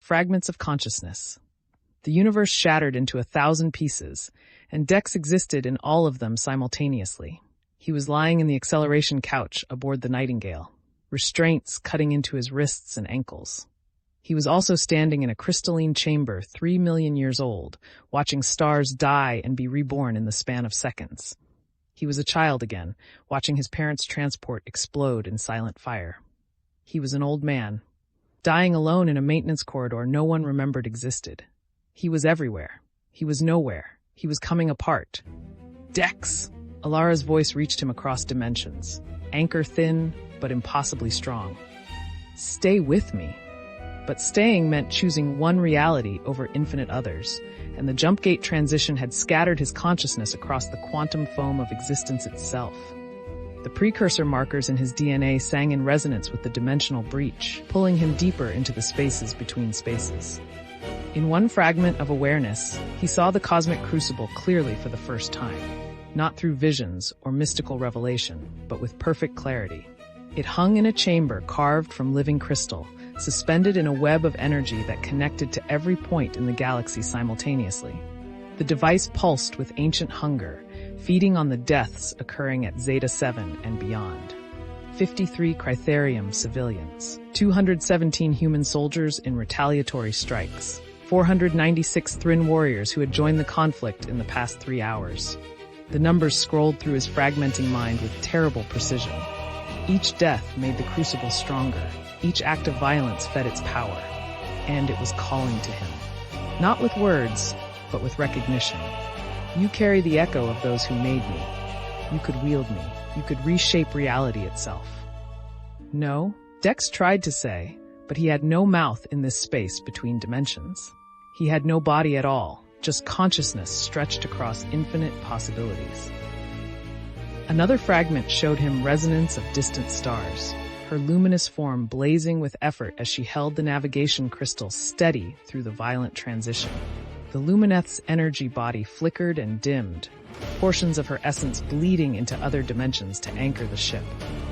Fragments of Consciousness. The universe shattered into 1,000 pieces, and Dex existed in all of them simultaneously. He was lying in the acceleration couch aboard the Nightingale, restraints cutting into his wrists and ankles. He was also standing in a crystalline chamber 3 million years old, watching stars die and be reborn in the span of seconds. He was a child again, watching his parents' transport explode in silent fire. He was an old man, dying alone in a maintenance corridor no one remembered existed. He was everywhere. He was nowhere. He was coming apart. Dex! Elara's voice reached him across dimensions, anchor thin, but impossibly strong. Stay with me. But staying meant choosing one reality over infinite others, and the jump gate transition had scattered his consciousness across the quantum foam of existence itself. The precursor markers in his DNA sang in resonance with the dimensional breach, pulling him deeper into the spaces between spaces. In one fragment of awareness, he saw the Cosmic Crucible clearly for the first time, not through visions or mystical revelation, but with perfect clarity. It hung in a chamber carved from living crystal, suspended in a web of energy that connected to every point in the galaxy simultaneously. The device pulsed with ancient hunger, feeding on the deaths occurring at Zeta 7 and beyond. 53 Critharium civilians, 217 human soldiers in retaliatory strikes, 496 Thrin warriors who had joined the conflict in the past 3 hours. The numbers scrolled through his fragmenting mind with terrible precision. Each death made the Crucible stronger. Each act of violence fed its power, and it was calling to him. Not with words, but with recognition. You carry the echo of those who made me. You could wield me. You could reshape reality itself. No, Dex tried to say, but he had no mouth in this space between dimensions. He had no body at all, just consciousness stretched across infinite possibilities. Another fragment showed him resonance of distant stars, her luminous form blazing with effort as she held the navigation crystal steady through the violent transition. The Lumineth's energy body flickered and dimmed, portions of her essence bleeding into other dimensions to anchor the ship.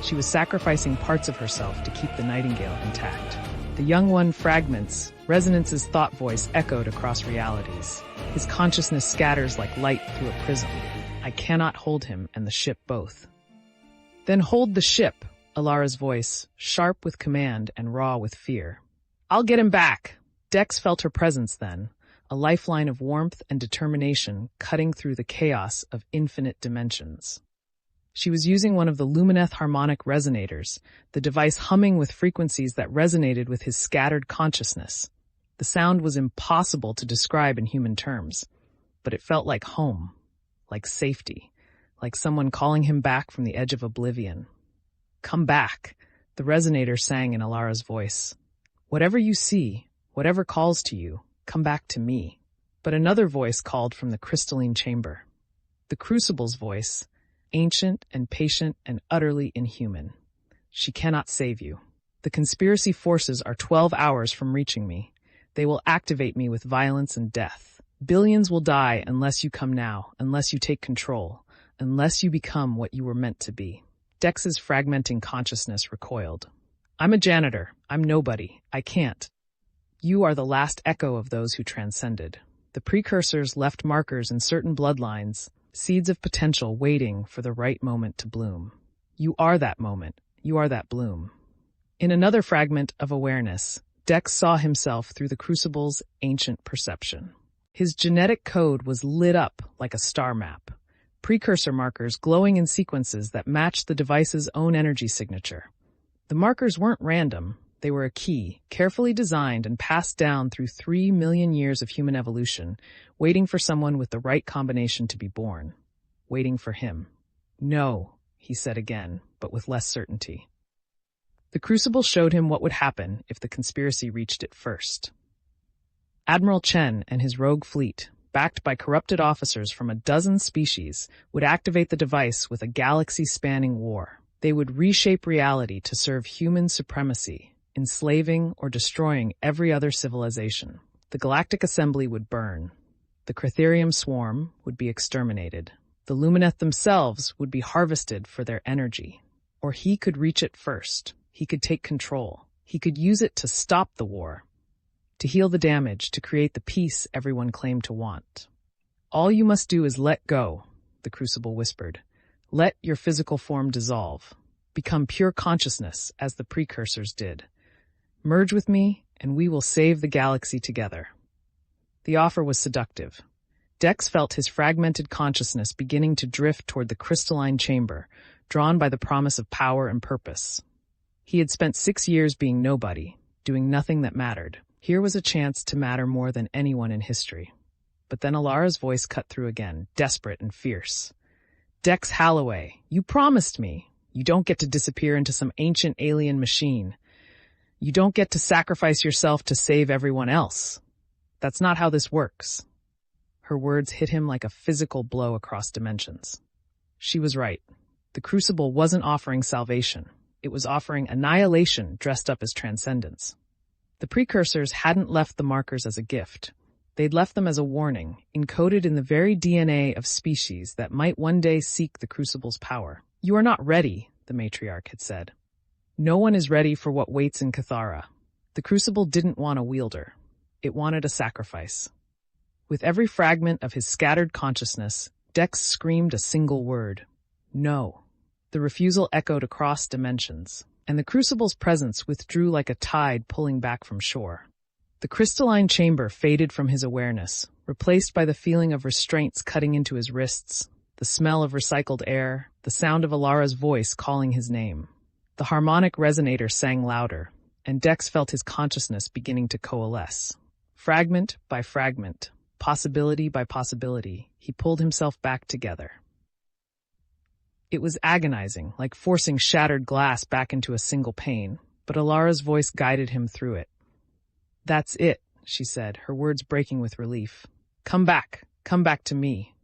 She was sacrificing parts of herself to keep the Nightingale intact. The young one fragments, Resonance's thought voice echoed across realities. His consciousness scatters like light through a prism. I cannot hold him and the ship both. Then hold the ship, Elara's voice, sharp with command and raw with fear. I'll get him back. Dex felt her presence then, a lifeline of warmth and determination cutting through the chaos of infinite dimensions. She was using one of the Lumineth harmonic resonators, the device humming with frequencies that resonated with his scattered consciousness. The sound was impossible to describe in human terms, but it felt like home, like safety, like someone calling him back from the edge of oblivion. Come back, the resonator sang in Elara's voice. Whatever you see, whatever calls to you, come back to me. But another voice called from the crystalline chamber. The Crucible's voice, ancient and patient and utterly inhuman. She cannot save you. The conspiracy forces are 12 hours from reaching me. They will activate me with violence and death. Billions will die unless you come now, unless you take control, unless you become what you were meant to be. Dex's fragmenting consciousness recoiled. I'm a janitor. I'm nobody. I can't. You are the last echo of those who transcended. The precursors left markers in certain bloodlines, seeds of potential waiting for the right moment to bloom. You are that moment. You are that bloom. In another fragment of awareness, Dex saw himself through the Crucible's ancient perception. His genetic code was lit up like a star map, precursor markers glowing in sequences that matched the device's own energy signature. The markers weren't random. They were a key, carefully designed and passed down through 3 million years of human evolution, waiting for someone with the right combination to be born. Waiting for him. No, he said again, but with less certainty. The Crucible showed him what would happen if the conspiracy reached it first. Admiral Chen and his rogue fleet, backed by corrupted officers from a dozen species, would activate the device with a galaxy-spanning war. They would reshape reality to serve human supremacy, enslaving or destroying every other civilization. The Galactic Assembly would burn. The Critharium swarm would be exterminated. The Lumineth themselves would be harvested for their energy. Or he could reach it first. He could take control. He could use it to stop the war. to heal the damage, to create the peace everyone claimed to want. All you must do is let go, the Crucible whispered. Let your physical form dissolve. Become pure consciousness, as the Precursors did. Merge with me, and we will save the galaxy together. The offer was seductive. Dex felt his fragmented consciousness beginning to drift toward the crystalline chamber, drawn by the promise of power and purpose. He had spent 6 years being nobody, doing nothing that mattered. Here was a chance to matter more than anyone in history. But then Elara's voice cut through again, desperate and fierce. Dex Holloway, you promised me. You don't get to disappear into some ancient alien machine. You don't get to sacrifice yourself to save everyone else. That's not how this works. Her words hit him like a physical blow across dimensions. She was right. The Crucible wasn't offering salvation. It was offering annihilation dressed up as transcendence. The Precursors hadn't left the markers as a gift. They'd left them as a warning, encoded in the very DNA of species that might one day seek the Crucible's power. You are not ready, the matriarch had said. No one is ready for what waits in Cathara. The Crucible didn't want a wielder. It wanted a sacrifice. With every fragment of his scattered consciousness, Dex screamed a single word. No. The refusal echoed across dimensions, and the Crucible's presence withdrew like a tide pulling back from shore. The crystalline chamber faded from his awareness, replaced by the feeling of restraints cutting into his wrists, the smell of recycled air, the sound of Elara's voice calling his name. The harmonic resonator sang louder, and Dex felt his consciousness beginning to coalesce. Fragment by fragment, possibility by possibility, he pulled himself back together. It was agonizing, like forcing shattered glass back into a single pane, but Elara's voice guided him through it. That's it, she said, her words breaking with relief. Come back to me.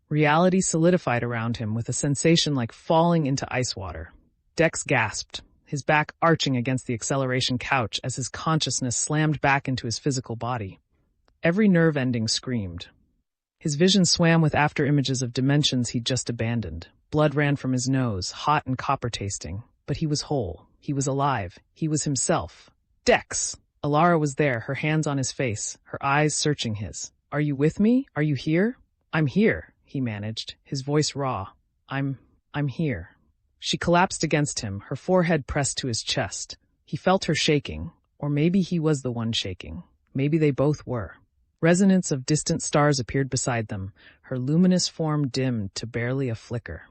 Reality solidified around him with a sensation like falling into ice water. Dex gasped, his back arching against the acceleration couch as his consciousness slammed back into his physical body. Every nerve ending screamed. His vision swam with after-images of dimensions he'd just abandoned. Blood ran from his nose, hot and copper-tasting. But he was whole. He was alive. He was himself. Dex! Elara was there, her hands on his face, her eyes searching his. Are you with me? Are you here? I'm here, he managed, his voice raw. I'm here. She collapsed against him, her forehead pressed to his chest. He felt her shaking, or maybe he was the one shaking. Maybe they both were. Resonance of distant stars appeared beside them, her luminous form dimmed to barely a flicker.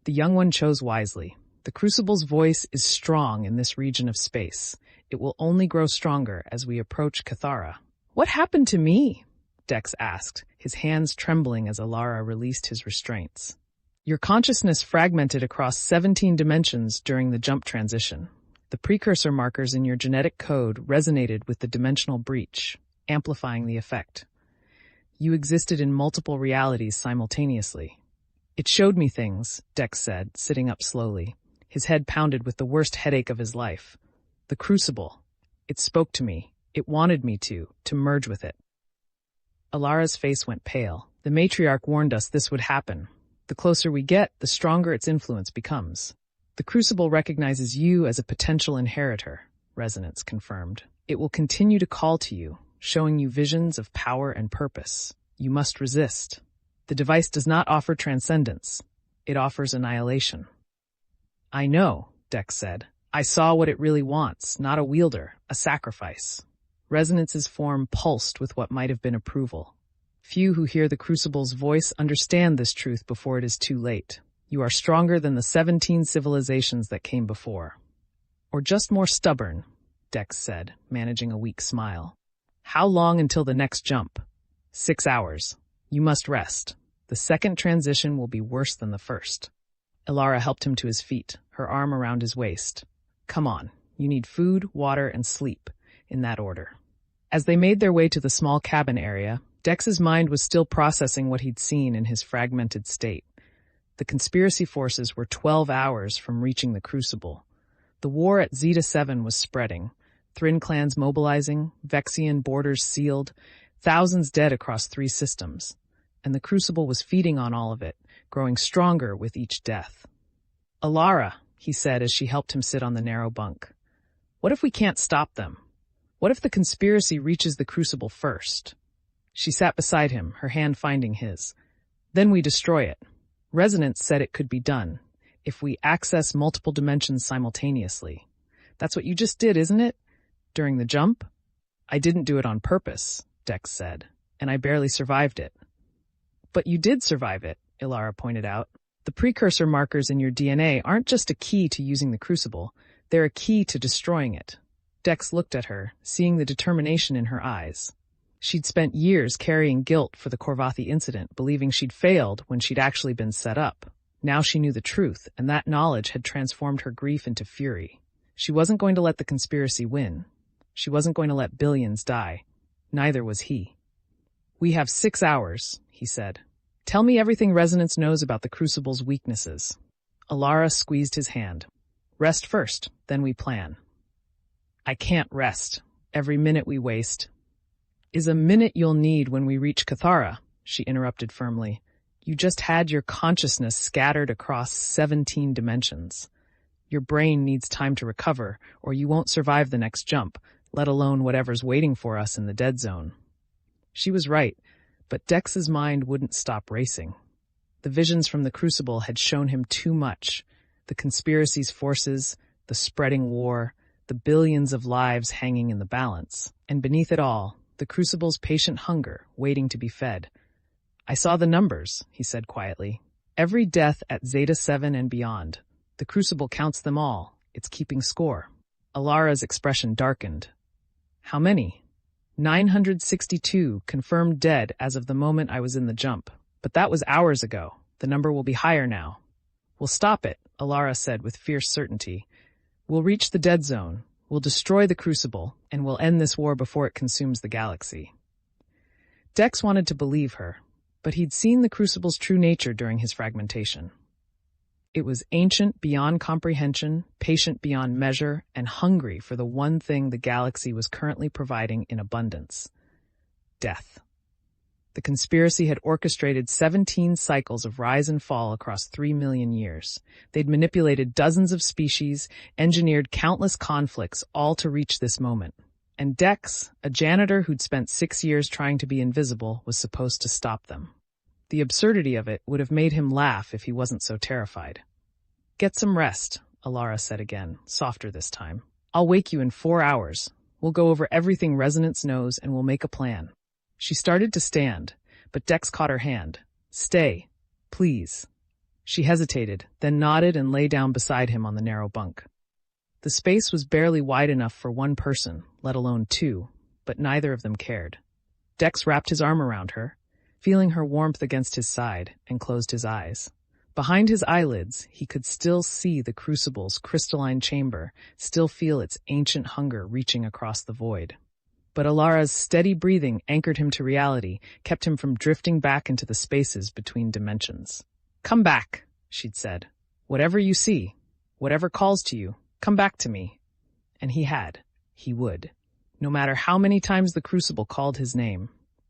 The young one chose wisely. The Crucible's voice is strong in this region of space. It will only grow stronger as we approach Cathara. What happened to me? Dex asked, his hands trembling as Elara released his restraints. Your consciousness fragmented across 17 dimensions during the jump transition. The precursor markers in your genetic code resonated with the dimensional breach, amplifying the effect. You existed in multiple realities simultaneously. It showed me things, Dex said, sitting up slowly. His head pounded with the worst headache of his life. The Crucible. It spoke to me. It wanted me to merge with it. Elara's face went pale. The matriarch warned us this would happen. The closer we get, the stronger its influence becomes. The Crucible recognizes you as a potential inheritor, Resonance confirmed. It will continue to call to you, showing you visions of power and purpose. You must resist. The device does not offer transcendence. It offers annihilation. I know, Dex said. I saw what it really wants, not a wielder, a sacrifice. Resonance's form pulsed with what might have been approval. Few who hear the Crucible's voice understand this truth before it is too late. You are stronger than the 17 civilizations that came before. Or just more stubborn, Dex said, managing a weak smile. How long until the next jump? 6 hours. You must rest. The second transition will be worse than the first. Elara helped him to his feet, her arm around his waist. Come on, you need food, water, and sleep, in that order. As they made their way to the small cabin area, Dex's mind was still processing what he'd seen in his fragmented state. The conspiracy forces were 12 hours from reaching the Crucible. The war at Zeta-7 was spreading, Thrin clans mobilizing, Vexian borders sealed, thousands dead across 3 systems. And the Crucible was feeding on all of it, growing stronger with each death. Elara, he said as she helped him sit on the narrow bunk. What if we can't stop them? What if the conspiracy reaches the Crucible first? She sat beside him, her hand finding his. Then we destroy it. Resonance said it could be done, if we access multiple dimensions simultaneously. That's what you just did, isn't it? During the jump? I didn't do it on purpose, Dex said, and I barely survived it. But you did survive it, Elara pointed out. The precursor markers in your DNA aren't just a key to using the Crucible, they're a key to destroying it. Dex looked at her, seeing the determination in her eyes. She'd spent years carrying guilt for the Korvathi incident, believing she'd failed when she'd actually been set up. Now she knew the truth, and that knowledge had transformed her grief into fury. She wasn't going to let the conspiracy win. She wasn't going to let billions die. Neither was he. We have 6 hours, he said. Tell me everything Resonance knows about the Crucible's weaknesses. Elara squeezed his hand. Rest first, then we plan. I can't rest. Every minute we waste is a minute you'll need when we reach Cathara, she interrupted firmly. You just had your consciousness scattered across 17 dimensions. Your brain needs time to recover, or you won't survive the next jump, let alone whatever's waiting for us in the dead zone. She was right, but Dex's mind wouldn't stop racing. The visions from the Crucible had shown him too much. The conspiracy's forces, the spreading war, the billions of lives hanging in the balance, and beneath it all, the Crucible's patient hunger waiting to be fed. I saw the numbers, he said quietly. Every death at Zeta 7 and beyond. The Crucible counts them all. It's keeping score. Elara's expression darkened. How many? 962 confirmed dead as of the moment I was in the jump. But that was hours ago. The number will be higher now. We'll stop it, Elara said with fierce certainty. We'll reach the dead zone. We'll destroy the Crucible, and we'll end this war before it consumes the galaxy. Dex wanted to believe her, but he'd seen the Crucible's true nature during his fragmentation. It was ancient beyond comprehension, patient beyond measure, and hungry for the one thing the galaxy was currently providing in abundance: death. The conspiracy had orchestrated 17 cycles of rise and fall across 3 million years. They'd manipulated dozens of species, engineered countless conflicts, all to reach this moment. And Dex, a janitor who'd spent 6 years trying to be invisible, was supposed to stop them. The absurdity of it would have made him laugh if he wasn't so terrified. Get some rest, Elara said again, softer this time. I'll wake you in 4 hours. We'll go over everything Resonance knows and we'll make a plan. She started to stand, but Dex caught her hand. Stay, please. She hesitated, then nodded and lay down beside him on the narrow bunk. The space was barely wide enough for one person, let alone two, but neither of them cared. Dex wrapped his arm around her, feeling her warmth against his side, and closed his eyes. Behind his eyelids, he could still see the Crucible's crystalline chamber, still feel its ancient hunger reaching across the void. But Elara's steady breathing anchored him to reality, kept him from drifting back into the spaces between dimensions. Come back, she'd said. Whatever you see, whatever calls to you, come back to me. And he had. He would. No matter how many times the Crucible called his name.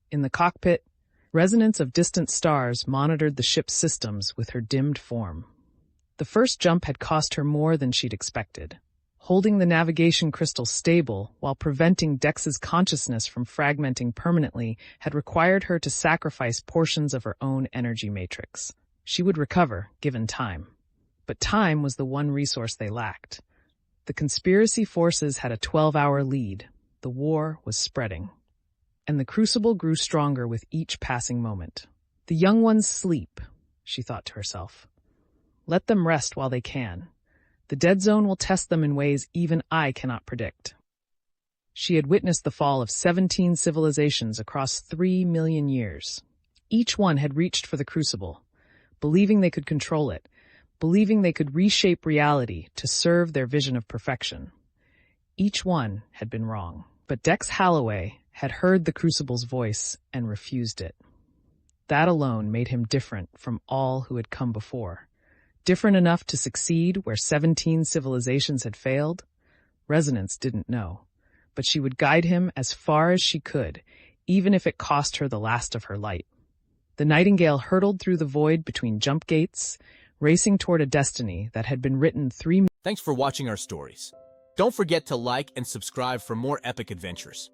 In the cockpit, Resonance of distant stars monitored the ship's systems with her dimmed form. The first jump had cost her more than she'd expected. Holding the navigation crystal stable while preventing Dex's consciousness from fragmenting permanently had required her to sacrifice portions of her own energy matrix. She would recover, given time. But time was the one resource they lacked. The conspiracy forces had a 12-hour lead. The war was spreading. And the Crucible grew stronger with each passing moment. The young ones sleep, she thought to herself. Let them rest while they can. The dead zone will test them in ways even I cannot predict. She had witnessed the fall of 17 civilizations across 3 million years. Each one had reached for the Crucible, believing they could control it, believing they could reshape reality to serve their vision of perfection. Each one had been wrong. But Dex Holloway had heard the Crucible's voice and refused it. That alone made him different from all who had come before. Different enough to succeed where 17 civilizations had failed? Resonance didn't know, but she would guide him as far as she could, even if it cost her the last of her light. The Nightingale hurtled through the void between jump gates, racing toward a destiny that had been written 3. Thanks for watching our stories. Don't forget to like and subscribe for more epic adventures.